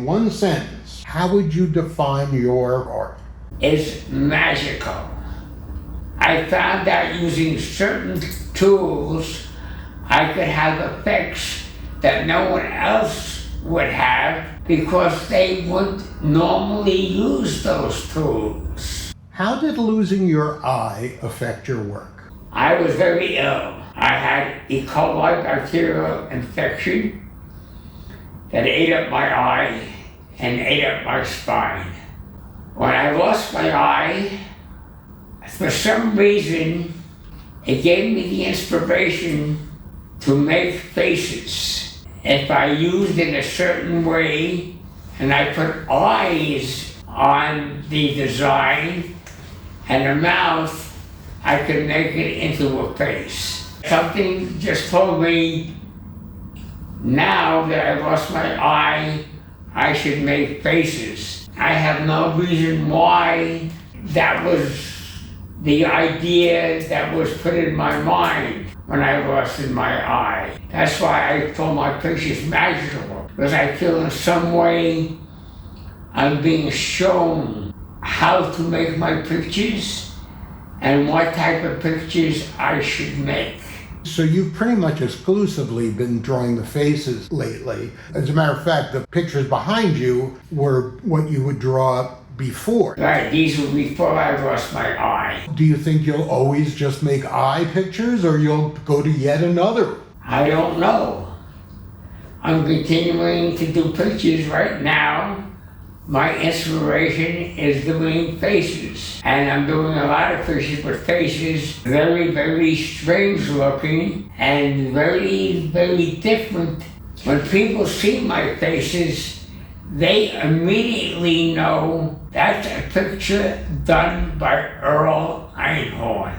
in one sentence, how would you define your art? It's magical. I found out using certain tools, I could have effects that no one else would have because they wouldn't normally use those tools. How did losing your eye affect your work? I was very ill. I had E. coli bacterial infection that ate up my eye and ate up my spine. When I lost my eye, for some reason, it gave me the inspiration to make faces. If I used it a certain way and I put eyes on the design and a mouth, I could make it into a face. Something just told me, now that I lost my eye, I should make faces. I have no reason why that was the idea that was put in my mind when I lost my eye. That's why I call my pictures magical, because I feel in some way I'm being shown how to make my pictures and what type of pictures I should make. So you've pretty much exclusively been drawing the faces lately. As a matter of fact, the pictures behind you were what you would draw before. Right, these were before I lost my eye. Do you think you'll always just make eye pictures, or you'll go to yet another? I don't know. I'm continuing to do pictures right now. My inspiration is doing faces. And I'm doing a lot of pictures with faces, very, very strange looking and very, very different. When people see my faces, they immediately know that's a picture done by Earl Einhorn.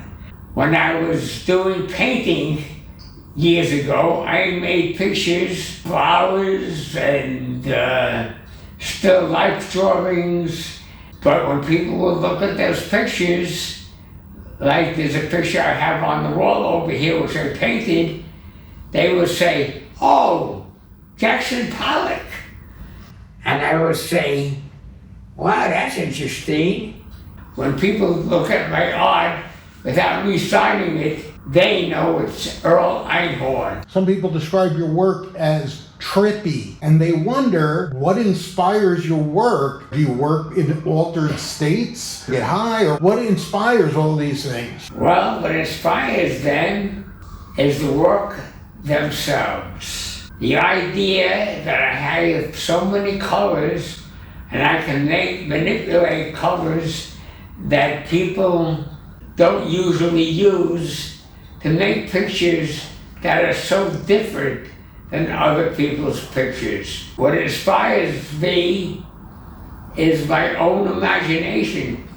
When I was doing painting years ago, I made pictures, flowers and still life drawings. But when people would look at those pictures, like there's a picture I have on the wall over here which I painted, they would say, "Oh, Jackson Pollock." And I would say, "Wow, that's interesting." When people look at my art without me signing it, they know it's Earl Einhorn. Some people describe your work as trippy, and they wonder what inspires your work. Do you work in altered states, get high, or what inspires all these things? Well, what inspires them is the work themselves. The idea that I have so many colors and I can manipulate colors that people don't usually use to make pictures that are so different than other people's pictures. What inspires me is my own imagination,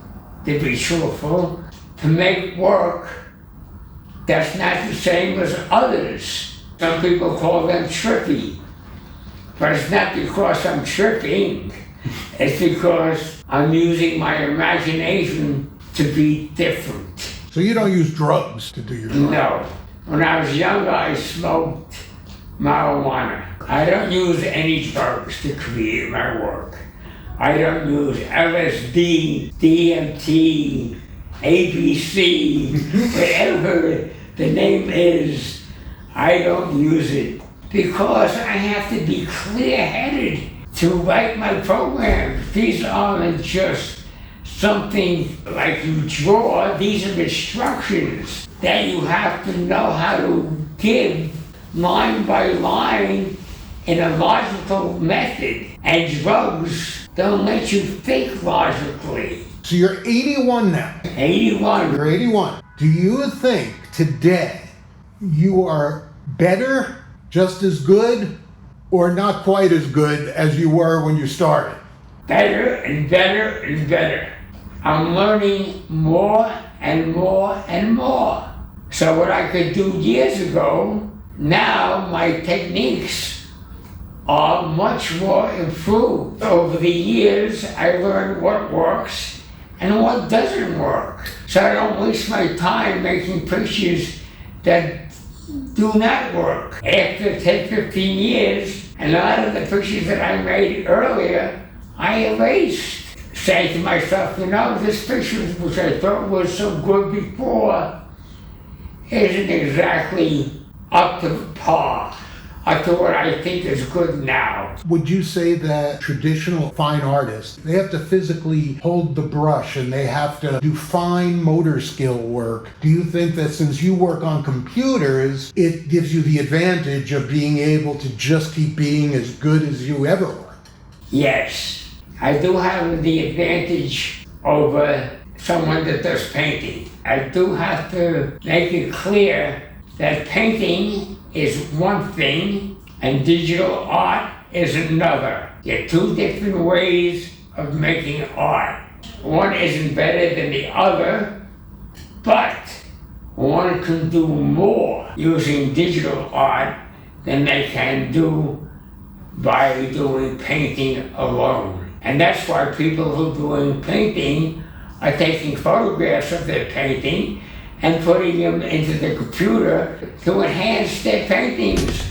to be truthful, to make work that's not the same as others. Some people call them trippy, but it's not because I'm tripping, it's because I'm using my imagination to be different. So you don't use drugs to do your drawing? No. When I was younger, I smoked marijuana. I don't use any drugs to create my work. I don't use LSD, DMT, ABC, whatever the name is. I don't use it because I have to be clear-headed to write my programs. These aren't just something like you draw. These are instructions that you have to know how to give line by line in a logical method. And drugs don't let you think logically. So you're 81 now. 81. You're 81. Do you think today you are better, just as good, or not quite as good as you were when you started? Better and better and better. I'm learning more and more and more. So what I could do years ago, now my techniques are much more improved. Over the years, I learned what works and what doesn't work. So I don't waste my time making pictures that do not work. After 10, 15 years, And a lot of the pictures that I made earlier, I erased, saying to myself, this picture, which I thought was so good before, isn't exactly up to par, up to what I think is good now. Would you say that traditional fine artists, they have to physically hold the brush and they have to do fine motor skill work? Do you think that since you work on computers, it gives you the advantage of being able to just keep being as good as you ever were? Yes, I do have the advantage over someone that does painting. I do have to make it clear that painting is one thing and digital art is another. They're two different ways of making art. One isn't better than the other, but one can do more using digital art than they can do by doing painting alone. And that's why people who are doing painting are taking photographs of their painting and putting them into the computer to enhance their paintings.